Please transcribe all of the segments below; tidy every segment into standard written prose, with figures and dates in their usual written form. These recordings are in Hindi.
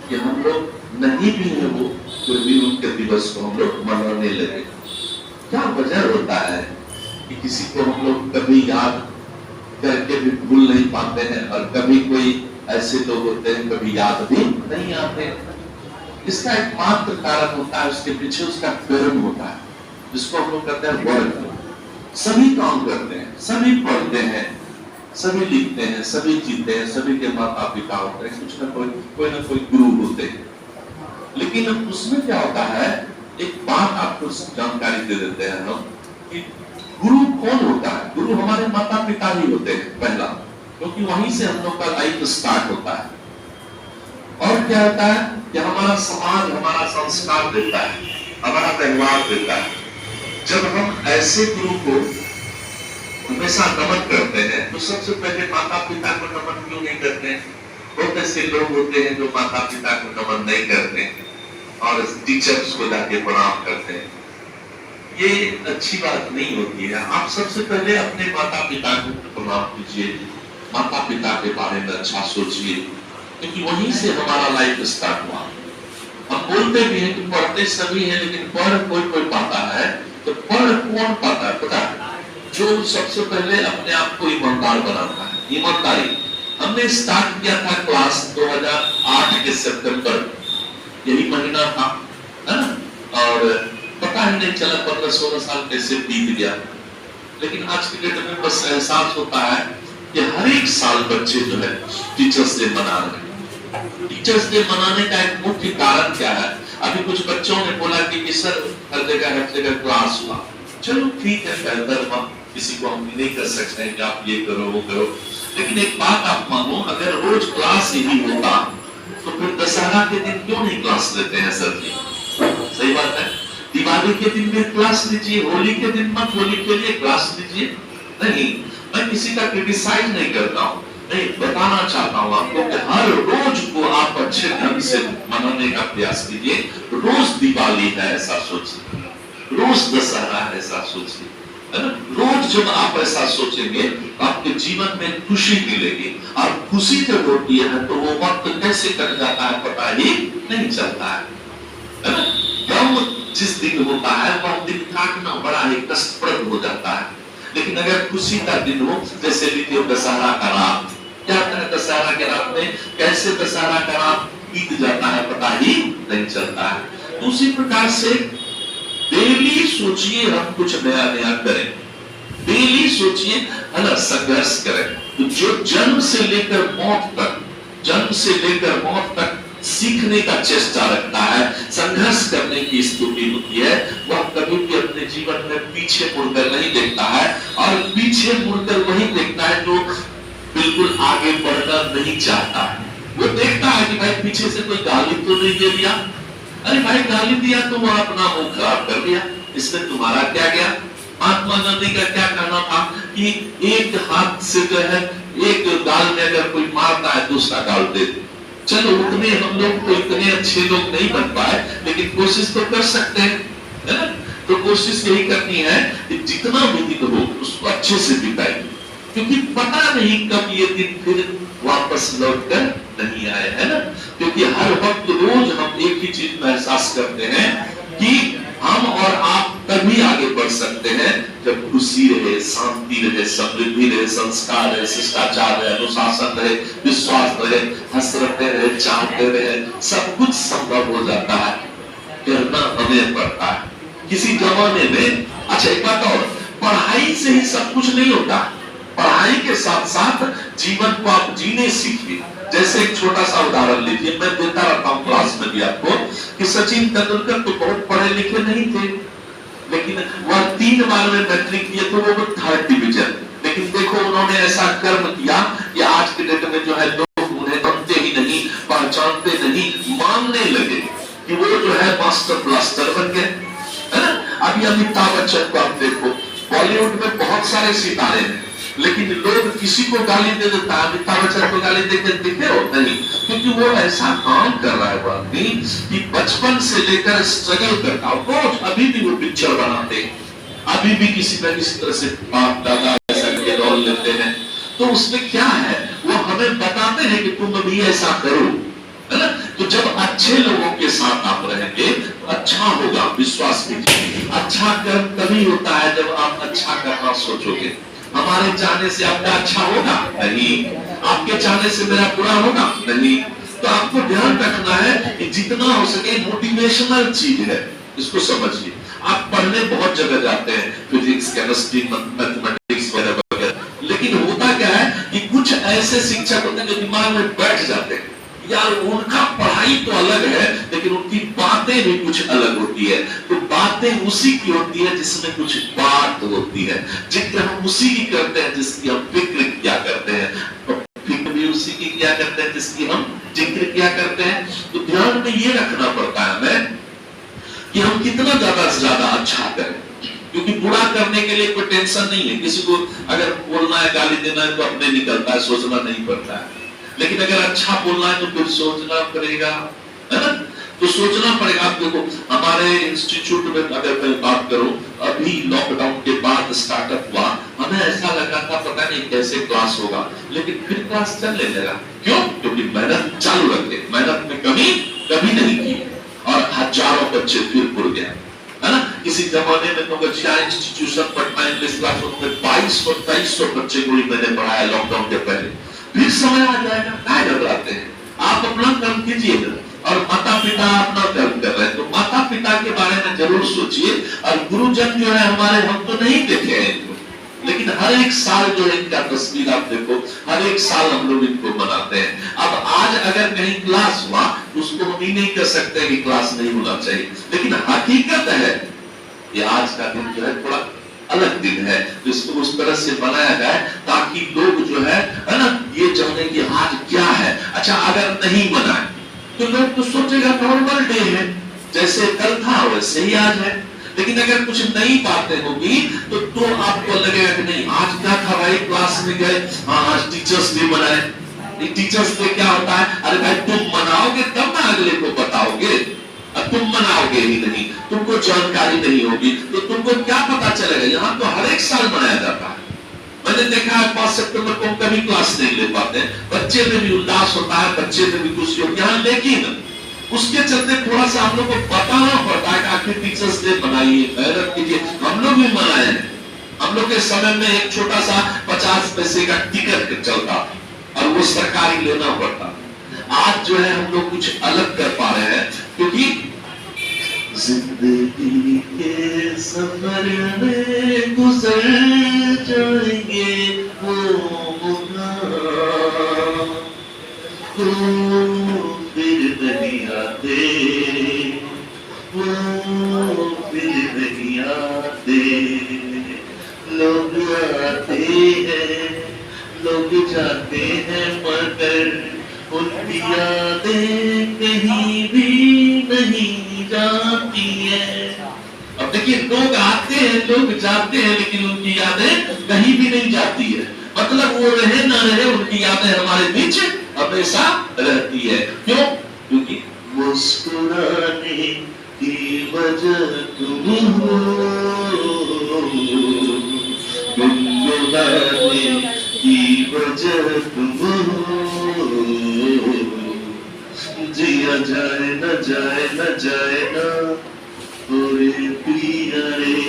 कि हम लोग नहीं भी है वो, फिर भी उनके दिवस को हम लोग मनाने लगे। क्या वजह होता है कि किसी को हम लोग कभी याद करके भी भूल नहीं पाते हैं, और कभी कोई ऐसे लोग होते हैं कभी याद भी नहीं आते। इसका एकमात्र कारण होता है, उसके पीछे उसका कर्म होता है, जिसको हम लोग कहते हैं वर्क। सभी काम करते हैं, सभी पढ़ते हैं, सभी लिखते हैं, सभी जीते हैं, सभी के माता पिता होते हैं, कुछ ना कोई गुरु होते हैं। लेकिन उसमें क्या होता है, एक बात आपको जानकारी दे देते हैं हम कि गुरु कौन होता है। गुरु हमारे माता पिता ही होते हैं पहला, क्योंकि वहीं से हम लोग का लाइफ स्टार्ट होता है। और क्या होता है कि हमारा समाज हमारा संस्कार देता है, हमारा व्यवहार देता है। जब हम ऐसे गुरु को हमेशा नमन करते हैं, तो सबसे पहले माता पिता को नमन क्यों नहीं करते? बहुत ऐसे लोग होते हैं जो माता पिता को नमन नहीं करते और टीचर्स को जाके प्रणाम करते हैं। ये अच्छी बात नहीं होती है। आप सबसे पहले अपने माता पिता को प्रणाम कीजिए, माता पिता के बारे में अच्छा सोचिए, क्योंकि वहीं से हमारा लाइफ स्टार्ट हुआ। हम बोलते भी हैं कि पढ़ते सभी हैं, लेकिन पढ़ कोई पाता है। तो पढ़ कौन पाता है? पता है, जो सबसे पहले अपने आप को ईमानदार बनाता है। ईमानदारी हमने स्टार्ट किया था क्लास 2008 के सितंबर, यही महीना था, है ना? और पता ही नहीं चला 15-16 साल कैसे बीत गया। लेकिन आज की डेट में बस एहसास होता है कि हर एक साल बच्चे जो है टीचर्स डे मना रहे हैं। टीचर्स डे मनाने का एक मुख्य कारण क्या है? अभी कुछ बच्चों ने बोला कि सर हर जगह क्लास हुआ, चलो ठीक है, बेहतर हुआ, किसी को हम नहीं कर सकते हैं कि आप ये करो वो करो। लेकिन एक बात आप मानो, अगर रोज क्लास ही होता तो फिर दशहरा के दिन क्यों नहीं क्लास लेते हैं सर जी? सही बात है। दिवाली के दिन में क्लास लीजिए, होली के दिन मत, होली के लिए क्लास लीजिए। नहीं, मैं किसी का क्रिटिसाइज नहीं करता हूँ, नहीं, बताना चाहता हूँ आपको कि हर रोज को आप अच्छे ढंग से मनाने का प्रयास कीजिए। रोज दिवाली है ऐसा सोचिए, रोज दशहरा है ऐसा सोचिए, है ना? रोज जब आप ऐसा सोचेंगे आपके जीवन में खुशी मिलेगी। और खुशी जब होती है तो वो वक्त कैसे कट जाता है पता ही नहीं चलता है ना? गम जिस दिन होता है वह दिन काटना बड़ा ही कष्टप्रद हो जाता है। लेकिन अगर खुशी का दिन हो, जैसे लीजिए दशहरा का रात, क्या होता है दशहरा के रात में, कैसे दशहरा का रात बीत जाता है पता ही नहीं चलता है। उसी प्रकार से डेली सोचिए हम कुछ नया नया करें, डेली सोचिए, है ना, संघर्ष करें। तो जो जन्म से लेकर मौत तक सीखने का चेष्टा रखता है, संघर्ष करने की स्थिति होती है, वह कभी भी अपने जीवन में पीछे मुड़कर नहीं देखता है। और पीछे मुड़कर वही देखता है जो बिल्कुल आगे बढ़ना नहीं चाहता है। वो देखता है कि भाई पीछे से कोई गाली तो नहीं दे दिया, अरे भाई गाली दिया तो वो अपना मुंह खराब कर दिया, इसमें तुम्हारा क्या गया? महात्मा गांधी का क्या कहना था कि एक हाथ से जो है एक गाल में अगर कोई मारता है दूसरा गाल दे दे। चलो उतने हम लोग तो इतने अच्छे लोग नहीं बन पाए, लेकिन कोशिश तो कर सकते हैं, है ना? तो कोशिश यही करनी है कि जितना भी दिन हो उसको अच्छे से बिताइए, क्योंकि पता नहीं कब ये दिन फिर वापस लौट कर नहीं आए, है ना? क्योंकि हर वक्त रोज हम एक ही चीज में एहसास करते हैं कि हम और आप तभी आगे बढ़ सकते हैं जब खुशी रहे, शांति रहे, समृद्धि रहे, संस्कार रहे, शिष्टाचार रहे, अनुशासन रहे, विश्वास रहे, हंसते रहे, चाहते रहे, सब कुछ संभव हो जाता है। करना हमें पड़ता है। किसी जमाने में, अच्छा एक बात और, पढ़ाई से ही सब कुछ नहीं होता, पढ़ाई के साथ साथ जीवन को आप जीने सीखिए। जैसे एक छोटा सा उदाहरण लीजिए, मैं देता रहता हूँ क्लास में भी आपको, कि सचिन तेंदुलकर तो बहुत पढ़े लिखे नहीं थे, लेकिन वह 3 बार में मैट्रिक किए तो वो 3rd डिवीजन। लेकिन देखो उन्होंने ऐसा कर्म किया कि आज के डेट में जो है लोग उन्हें जानते ही नहीं, पहचानते नहीं, मानने लगे कि वो जो है मास्टर ब्लास्टर बन गए, है ना? अभी अमिताभ बच्चन को आप देखो, बॉलीवुड में बहुत सारे सितारे हैं, लेकिन लोग किसी को गाली दे देता है, अमिताभ बच्चन को गाली देकर दिखे हो नहीं, क्योंकि वो ऐसा काम कर रहा है वो आदमी कि बचपन से लेकर स्ट्रगल करता है। रोज अभी भी वो पिक्चर बनाते हैं, अभी भी किसी न किसी तरह से बाप दादा ऐसा के रोल लेते हैं। तो उसमें क्या है, वो हमें बताते हैं कि तुम अभी ऐसा करो, है ना? तो जब अच्छे लोगों के साथ आप रहेंगे तो अच्छा होगा, विश्वास कीजिए। अच्छा कर्म तभी होता है जब आप अच्छा करना सोचोगे। हमारे चाहने से आपका अच्छा होगा नहीं, आपके चाहने से मेरा बुरा होगा नहीं। तो आपको ध्यान रखना है कि जितना हो सके मोटिवेशनल चीज है, इसको समझिए। आप पढ़ने बहुत जगह जाते हैं, फिजिक्स, केमिस्ट्री, मैथमेटिक्स वगैरह, लेकिन होता क्या है कि कुछ ऐसे शिक्षक होते हैं जो दिमाग में बैठ जाते हैं। यार उनका पढ़ाई तो अलग है, लेकिन उनकी बातें भी कुछ अलग होती है। तो बातें उसी की होती है जिसमें कुछ बात होती है। जिक्र हम उसी की करते हैं जिसकी हम फिक्र किया करते हैं, तो फिक्र भी उसी की किया करते हैं जिसकी हम जिक्र किया करते हैं। तो ध्यान में ये रखना पड़ता है हमें कि हम कितना ज्यादा से ज्यादा अच्छा करें, क्योंकि बुरा करने के लिए कोई टेंशन नहीं है। किसी को अगर बोलना है, गाली देना है तो अपने निकलता है, सोचना नहीं पड़ता है। लेकिन अगर अच्छा बोलना है तो फिर सोचना पड़ेगा, है ना? तो सोचना पड़ेगा। आप देखो हमारे इंस्टीट्यूट में अगर मैं बात करूं, अभी लॉकडाउन के बाद स्टार्टअप हुआ, हमें ऐसा लगा था पता नहीं कैसे क्लास होगा, लेकिन फिर क्लास चलने लगा। क्यों? क्योंकि मेहनत चालू रखे, मेहनत में कमी कभी नहीं की, और हजारों बच्चे फिर जुड़ गए, है ना? किसी जमाने में तो बच्चा इंस्टीट्यूशन पढ़ना इंग्लिश क्लास में 2200-2300 बच्चे को ही मैंने पढ़ाया लॉकडाउन के पहले। फिर समय आ जाएगा, क्या घबराते हैं? आप अपना कर्म कीजिएगा, और माता पिता अपना कर्म कर रहे हैं तो माता पिता के बारे में जरूर सोचिए। और गुरुजन जो है हमारे, हम तो नहीं देखे हैं इनको, लेकिन हर एक साल जो है इनका तस्वीर आप देखो, हर एक साल हम लोग इनको मनाते हैं। अब आज अगर कहीं क्लास हुआ तो उसको हम ही नहीं कर सकते कि क्लास नहीं होना चाहिए, लेकिन हकीकत है ये आज का दिन जो है थोड़ा अलग दिन है, जिसको उस तरह से बनाया जाए ताकि लोग जो है ना, ये जाने कि आज क्या है। अच्छा अगर नहीं मनाए तो लोग तो सोचेगा नॉर्मल डे है, जैसे कल था वैसे ही आज है। लेकिन अगर कुछ नई बातें होगी तो आपको लगेगा कि नहीं आज क्या था भाई, क्लास में गए, हाँ आज टीचर्स डे मनाए। टीचर्स डे क्या होता है? अरे भाई तुम मनाओगे तब ना अगले को बताओगे, अब तुम मनाओगे ही नहीं, तुमको जानकारी नहीं होगी तो तुमको क्या पता चलेगा। यहाँ तो हर एक साल मनाया जाता है। मैंने देखा है 5 सितंबर को कभी क्लास नहीं ले पाते, बच्चे में भी उल्लास होता है, बच्चे में भी खुशी होती है, लेकिन उसके चलते थोड़ा सा हम लोग को बताना पड़ता है कि आखिर टीचर्स डे मनाइए, मेहनत कीजिए। हम लोग भी मनाए हैं, हम लोग के समय में एक छोटा सा 50 पैसे का टिकट चलता और वो सरकारी लेना पड़ता। आज जो है हम लोग कुछ अलग कर पा रहे हैं, क्योंकि जिंदगी के सफर में गुजर जाएंगे वो फिर नहीं आते, वो फिर नहीं आते। लोग आते हैं लोग जाते हैं, मगर उनकी यादें कहीं भी नहीं जाती है। अब देखिए लोग आते हैं लोग जाते हैं, लेकिन उनकी यादें कहीं भी नहीं जाती है। मतलब वो रहे ना रहे, उनकी यादें हमारे बीच हमेशा रहती है। क्यों? क्योंकि मुस्कुराने की वजह तुम हो, गुनगुनाने की वजह तुम हो। जिया जाए न जाए न जाए ना ओरे पिया रे,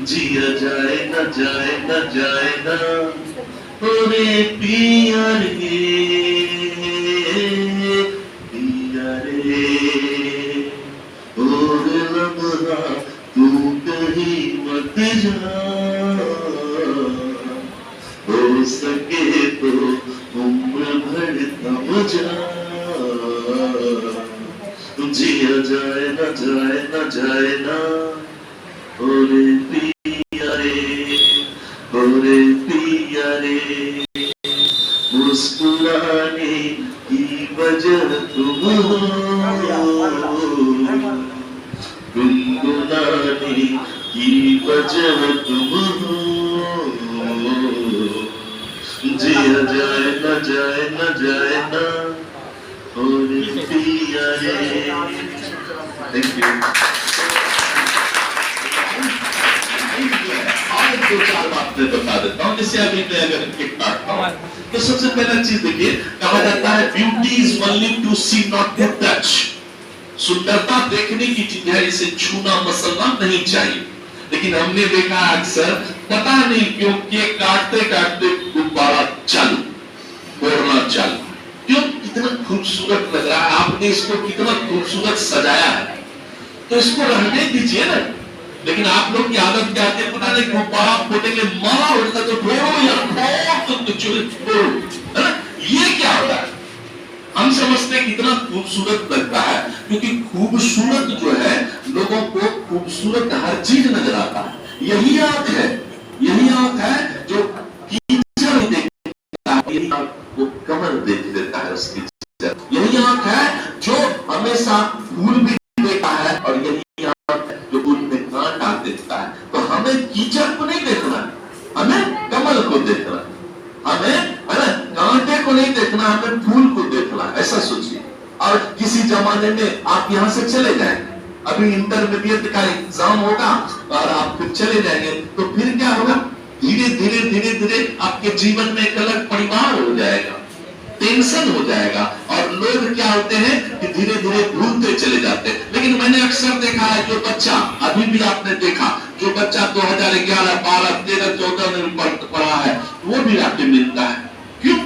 जिया जाए न जाए न जाए ना ओरे पिया रे, पिया रे। और लम्हा तू कहीं मत जा, हो सके तो उम्र भर थम जा। जिया जाए न जाए ना ओरे पिया रे, ओरे पिया रे। मुस्कुराने की वजह तुम हो, गुनगुनाने की वजह तुम हो। जिया जाए न जाए ना ओरे पिया रे। Thank you. और 2-4 बातें बता देता हूँ, जिससे अभी मैं अगर काटता हूँ तो सबसे पहला चीज देखिए, कहा जाता है beauty is only to see not to touch. सुंदरता देखने की चीज है, इसे छूना मसलना नहीं चाहिए। लेकिन हमने देखा अक्सर, पता नहीं क्यों केक काटते काटते गुब्बारा चालू, फोड़ना चालू। क्यों? कितना खूबसूरत लग रहा है, आपने इसको कितना खूबसूरत सजाया है, तो इसको रहने दीजिए ना। लेकिन आप लोग की आदत क्या है, पता नहीं गुब्बारा फोड़ेंगे, मारा होता तो फोड़ो यार, फोड़ो, है ना? ये क्या होता है? हम समझते हैं कितना खूबसूरत लगता है, क्योंकि खूबसूरत जो है, लोगों को खूबसूरत हर चीज नजर आता है। यही आंख है, यही आंख है जो कीचड़ नहीं देखता, यही आंख वो कमर देख लेता है उसकी। यही आंख है जो हमेशा फूल भी देखता है, और यही आंख है जो फूल में कांटा देखता है। तो हमें कीचड़ को नहीं देखना है, हमें कमल को देखना है, हमें कांटे को नहीं देखना, हमें फूल को देखना। ऐसा सोचिए। और किसी जमाने में आप यहां से चले जाएंगे, अभी इंटरमीडिएट का एग्जाम होगा और आप फिर चले जाएंगे, तो फिर क्या होगा? धीरे धीरे धीरे धीरे आपके जीवन में एक अलग परिवार हो जाएगा, टेंशन हो जाएगा, और लोग क्या होते हैं कि धीरे धीरे भूलते चले जाते हैं। लेकिन मैंने अक्सर देखा है, जो बच्चा, अभी भी आपने देखा, जो बच्चा 2011, 12, 13, 14 में पढ़ा है, वो भी आपको मिलता है। क्यों?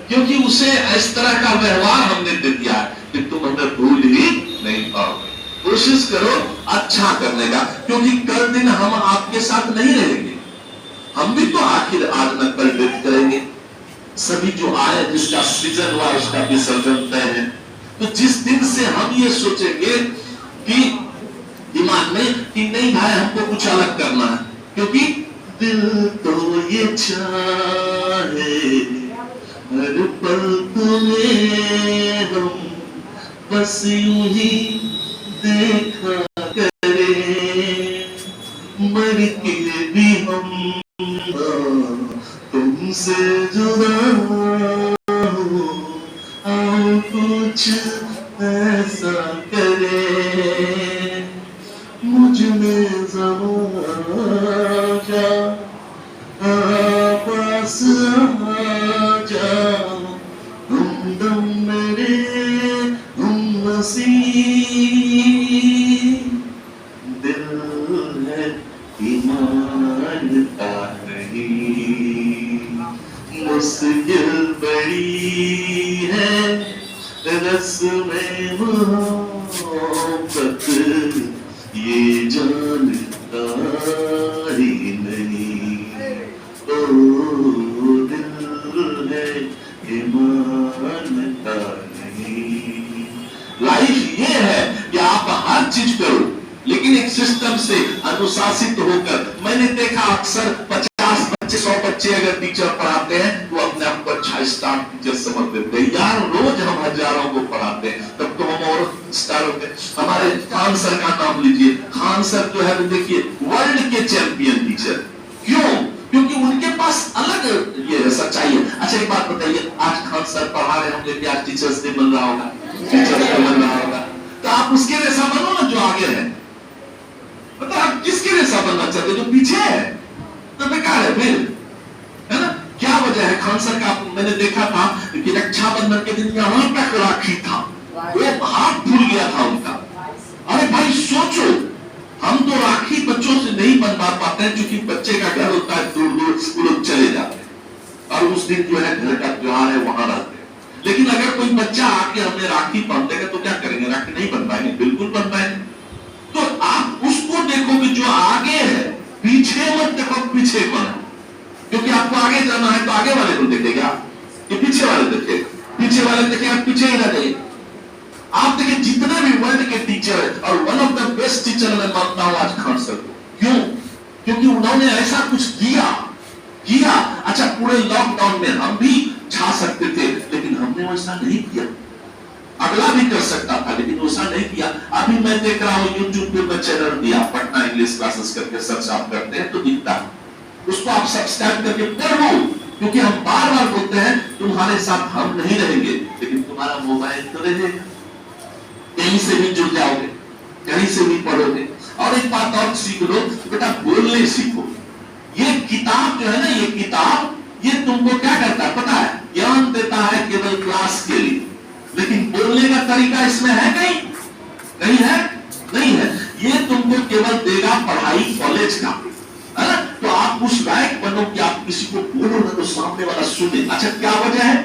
क्योंकि उसे इस तरह का व्यवहार हमने दे दिया है कि तुम हमें भूल ही नहीं पाओगे। कोशिश करो अच्छा करने का, क्योंकि कल दिन हम आपके साथ नहीं रहेंगे, हम भी तो आखिर आज न कल व्यक्त करेंगे। सभी जो आए, जिसका सृजन हुआ उसका विसर्जन तय है। तो जिस दिन से हम ये सोचेंगे कि दिमाग में कि नहीं भाई हमको कुछ अलग करना है, क्योंकि दिल तो ये चाहे हर पल तुम्हें हम बस यूं ही देखा करे, मर के भी हम तुमसे जुदा हो, आओ कुछ ऐसा करे, मुझ में ज़रा जा, पास आजा, हमदम मेरे हमनसी, दिल है ईमानता नहीं, मुश्किल बड़ी है रस्म मोहब्बत, ये जानता ही नहीं, ओ दिल है ईमानता नहीं। लाइफ ये है कि आप हर चीज करो, लेकिन एक सिस्टम से अनुशासित होकर। मैंने देखा अक्सर 50 बच्चे 100 बच्चे अगर टीचर पढ़ाते हैं तो अपने आप को अच्छा स्टार टीचर समझ लेते हैं। यार रोज हम हजारों को पढ़ाते हैं, तब तो हम और स्टार होते हैं। हमारे खान सर का नाम लीजिए, खान सर जो है देखिए वर्ल्ड के चैंपियन टीचर। क्यों? क्योंकि उनके पास अलग ये सच्चाई है। अच्छा एक बात बताइए, आज खान सर पढ़ा रहे होंगे कि आज टीचर्स डे बन रहा होगा, टीचर्स डे बन रहा होगा, तो आप उसके जैसा बनो ना जो आगे है। मतलब आप किसके जैसा बनना चाहते हो? जो पीछे है तो बेकार है फिर, है ना? क्या वजह है? खान सर का मैंने देखा था कि रक्षाबंधन के दिन यहाँ तक राखी था, वो हाथ फूल गया था उनका। अरे भाई सोचो, हम तो राखी बच्चों से नहीं बनवा पाते हैं, क्योंकि बच्चे का घर होता है दूर दूर, वो लोग चले जाते हैं, और उस दिन जो है घर का त्योहार है वहां रहते हैं। लेकिन अगर कोई बच्चा आके हमें राखी बांध देगा तो क्या करेंगे? राखी नहीं बन पाएंगे, बिल्कुल बन पाएंगे। तो आप उसको देखो कि जो आगे है, पीछे मत देखो पीछे कौन है, क्योंकि आपको आगे जाना है तो आगे वाले को देखेगा कि पीछे वाले देखेगा, पीछे वाले देखेगा पीछे ही रह जाएगा। आप देखिए जितने भी वर्ल्ड के टीचर है, और one of the best teacher मैं मानता हूं आज खान सर को। क्यों? क्योंकि उन्होंने ऐसा कुछ किया। अच्छा पूरे लॉकडाउन में हम भी छा सकते थे, लेकिन हमने वैसा नहीं किया। अगला भी कर सकता था, लेकिन वैसा नहीं किया। अभी मैं देख रहा हूँ यूट्यूब पे मैं चैनल दिया, पटना इंग्लिश क्लासेस करके सर्च आप करते हैं तो दिखता है, उसको आप सब्सक्राइब करके पढ़ो। क्योंकि हम बार बार बोलते हैं तुम्हारे साथ हम नहीं रहेंगे, लेकिन तुम्हारा मोबाइल तो रहेगा, कहीं से भी जुड़ जाओगे, कहीं से भी पढ़ोगे। और एक बात और सीख लो बेटा, बोलने सीखो। ये किताब जो है ना, ये किताब ये तुमको क्या करता है पता है? ज्ञान देता है केवल क्लास के लिए, लेकिन बोलने का तरीका इसमें है नहीं, नहीं है, नहीं है। ये तुमको केवल देगा पढ़ाई कॉलेज का, है ना? तो आप उस लायक बनो कि आप किसी को बोलो ना तो सामने वाला सुने। अच्छा क्या वजह है?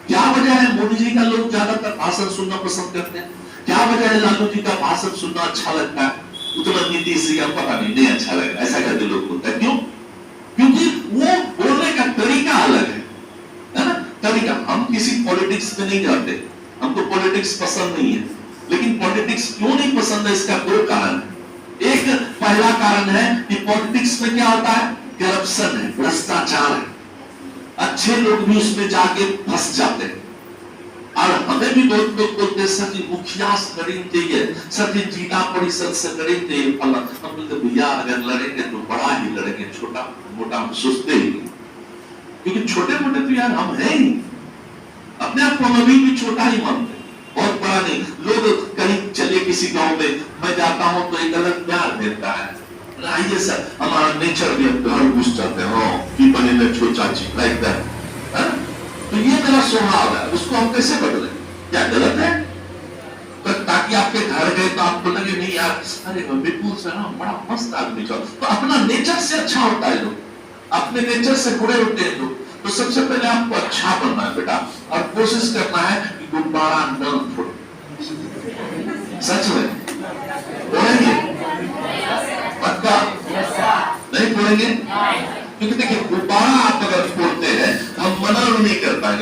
क्या वजह है मोदी जी का लोग ज्यादातर भाषण सुनना पसंद करते हैं? क्या वजह है लालू जी का भाषण सुनना अच्छा लगता है? उतना नीतीश जी का पता नहीं अच्छा लगा, ऐसा कहते लोग बोलते हैं। क्यों? क्योंकि वो बोलने का तरीका अलग है ना? तरीका। हम किसी पॉलिटिक्स में नहीं जाते, हमको पॉलिटिक्स पसंद नहीं है, लेकिन पॉलिटिक्स क्यों नहीं पसंद है इसका दो कारण है। एक पहला कारण है कि पॉलिटिक्स में क्या होता है? करप्शन है, भ्रष्टाचार है, अच्छे लोग भी उसमें जाके फंस जाते हैं। और हमें भी बहुत लोग बोलते हैं सर जी मुखिया से लड़ेंगे चाहिए, सर जी जिला परिषद से लड़ेंगे चाहिए। हम बोलते भैया अगर लड़ेंगे तो बड़ा ही लड़ेंगे, छोटा मोटा हम सोचते ही नहीं, क्योंकि छोटे मोटे तो यार हम हैं ही, अपने आप को हम अभी भी छोटा ही मानते, बहुत बड़ा नहीं। लोग कहीं चले किसी गांव में, मैं जाता हूं तो एक अलग प्यार मिलता है, आइए सर हमारा नेचर भी घर घुस जाते हैं, पीपल इन द छोटा चीज लाइक दैट। तो ये मेरा स्वभाव है, उसको हम कैसे बदले? क्या गलत है? ताकि आपके घर गए तो आपको लगे नहीं यार अरे विपुल से ना बड़ा मस्त आदमी था। तो अपना नेचर से अच्छा होता है लोग, अपने नेचर से बुरे होते हैं लोग। तो सबसे पहले आपको अच्छा बनना है बेटा, और कोशिश करना है कि गुब्बारा न फोड़े। सच में फोड़ेंगे? पक्का नहीं फोड़ेंगे? क्योंकि देखिए गुब्बारा आप अगर फोड़ते हैं हम मना नहीं कर पाएंगे।